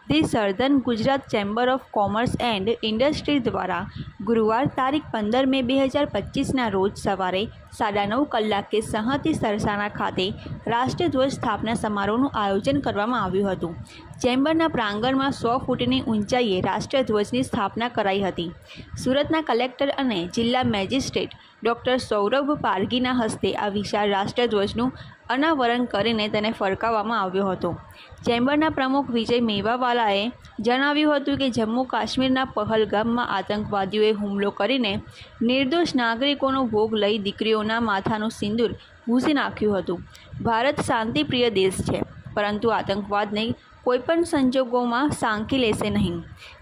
The સર્ધન Gujarat chamber of commerce and industry દ્વારા ગુરુવાર તારીખ 15 મે 2025ના રોજ સવારે 9:30 કલાકે સંહતિ સરસાણા ખાતે રાષ્ટ્રીય ધ્વજ સ્થાપના સમારોહનું આયોજન કરવામાં આવ્યું હતું। ચેમ્બરના પ્રાંગણમાં 100 ફૂટની ઊંચાઈએ રાષ્ટ્રીય ધ્વજની સ્થાપના કરાઈ હતી। સુરતના કલેક્ટર અને જિલ્લા મેજિસ્ટ્રેટ ડૉક્ટર સૌરભ પારગીના હસ્તે આ વિશાળ રાષ્ટ્રીય ધ્વજનું અનાવરણ કરીને તેને ફરકાવવામાં આવ્યો હતો। ચેમ્બરના પ્રમુખ વિજય મેવાવાલાએ જણાવ્યું હતું કે જમ્મુ કાશ્મીરના પહલગામમાં આતંકવાદીઓએ હુમલો કરીને નિર્દોષ નાગરિકોનો ભોગ લઈ દીકરીઓના માથાનું સિંદૂર ભૂંસી નાખ્યું હતું। ભારત શાંતિપ્રિય દેશ છે, પરંતુ આતંકવાદને કોઈપણ સંજોગોમાં સાંકી લેશે નહીં।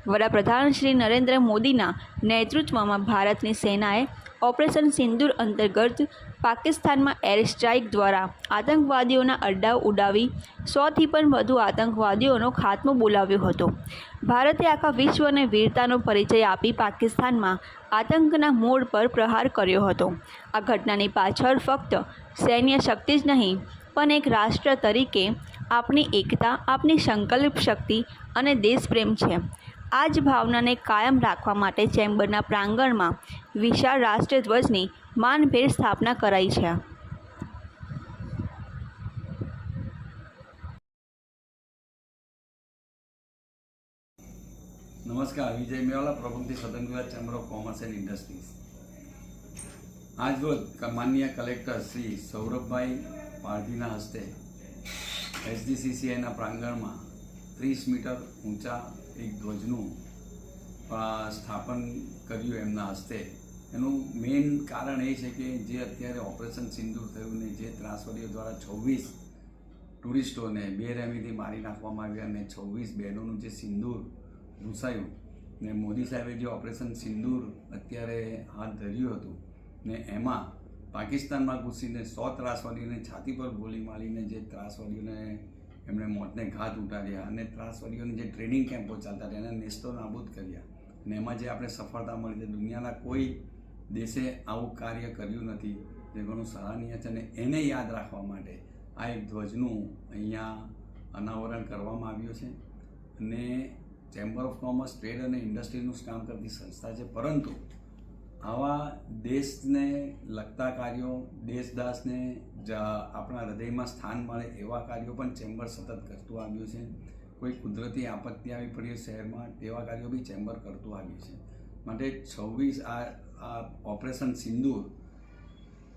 વડાપ્રધાન શ્રી નરેન્દ્ર મોદીના નેતૃત્વમાં ભારતની સેનાએ ઓપરેશન સિંદૂર અંતર્ગત પાકિસ્તાનમાં એર સ્ટ્રાઇક દ્વારા આતંકવાદીઓના અડ્ડાઓ ઉડાવી 100થી પણ વધુ આતંકવાદીઓનો ખાત્મો બોલાવ્યો હતો। ભારતે આખા વિશ્વને વીરતાનો પરિચય આપી પાકિસ્તાનમાં આતંકના મૂળ પર પ્રહાર કર્યો હતો। આ ઘટનાની પાછળ ફક્ત સૈન્ય શક્તિ જ નહીં, પણ એક રાષ્ટ્ર તરીકે આપણી એકતા, આપણી સંકલ્પ શક્તિ અને દેશપ્રેમ છે। આ જ ભાવનાને કાયમ રાખવા માટે ચેમ્બરના પ્રાંગણમાં વિશાળ રાષ્ટ્રીય ધ્વજની માનભેર સ્થાપના કરાઈ છે। નમસ્કાર, વિજય મેવાલા, પ્રમુખ સદન Gujarat chamber of commerce and industries. આજ રોજ માનનીય કલેક્ટર શ્રી સૌરભભાઈ પારધીના હસ્તે SGCCIના પ્રાંગણમાં 30 મીટર ઊંચા એક ધ્વજનું સ્થાપન કર્યું એમના હસ્તે। એનું મેઇન કારણ એ છે કે જે અત્યારે ઓપરેશન સિંદૂર થયું ને જે ત્રાસવાદીઓ દ્વારા 26 ટુરિસ્ટોને બેરહેમીથી મારી નાખવામાં આવ્યા અને 26 બહેનોનું જે સિંદૂર ભૂંસાયું ને મોદી સાહેબે જે ઓપરેશન સિંદૂર અત્યારે હાથ ધર્યું હતું ને એમાં પાકિસ્તાનમાં ઘૂસીને 100 ત્રાસવાદીઓને છાતી પર ગોળી મારીને જે ત્રાસવાદીઓને એમણે મોતને ઘાટ ઉતાર્યા અને ત્રાસવાદીઓને જે ટ્રેનિંગ કેમ્પો ચાલતા હતા એને નેસ્તો નાબૂદ કર્યા અને એમાં જે આપણે સફળતા મળી છે, દુનિયાના કોઈ દેશે આવું કાર્ય કર્યું નથી, જે ઘણું સરાહનીય છે અને એને યાદ રાખવા માટે આ એક ધ્વજનું અહીંયા અનાવરણ કરવામાં આવ્યું છે। અને ચેમ્બર ઓફ કોમર્સ, ટ્રેડ અને ઇન્ડસ્ટ્રીનું કામ કરતી સંસ્થા છે, પરંતુ આવા દેશને લગતા કાર્યો, દેશદાસને આપણા હૃદયમાં સ્થાન મળે એવા કાર્યો પણ ચેમ્બર સતત કરતું આવ્યું છે। કોઈ કુદરતી આપત્તિ આવી પડી શહેરમાં તેવા કાર્યો બી ચેમ્બર કરતું આવ્યું છે। માટે 26 આ ઓપરેશન સિંદૂર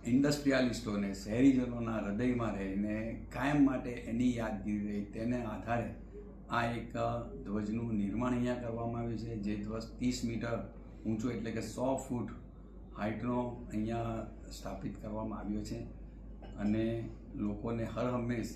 ઇન્ડસ્ટ્રીયાલિસ્ટોને, શહેરીજનોના હૃદયમાં રહીને કાયમ માટે એની યાદગીરી રહી, તેને આધારે આ એક ધ્વજનું નિર્માણ અહીંયા કરવામાં આવ્યું છે। જે ધ્વજ 30 મીટર ઊંચો એટલે કે 100 ફૂટ હાઇટનો અહીંયા સ્થાપિત કરવામાં આવ્યો છે અને લોકોને હર હંમેશ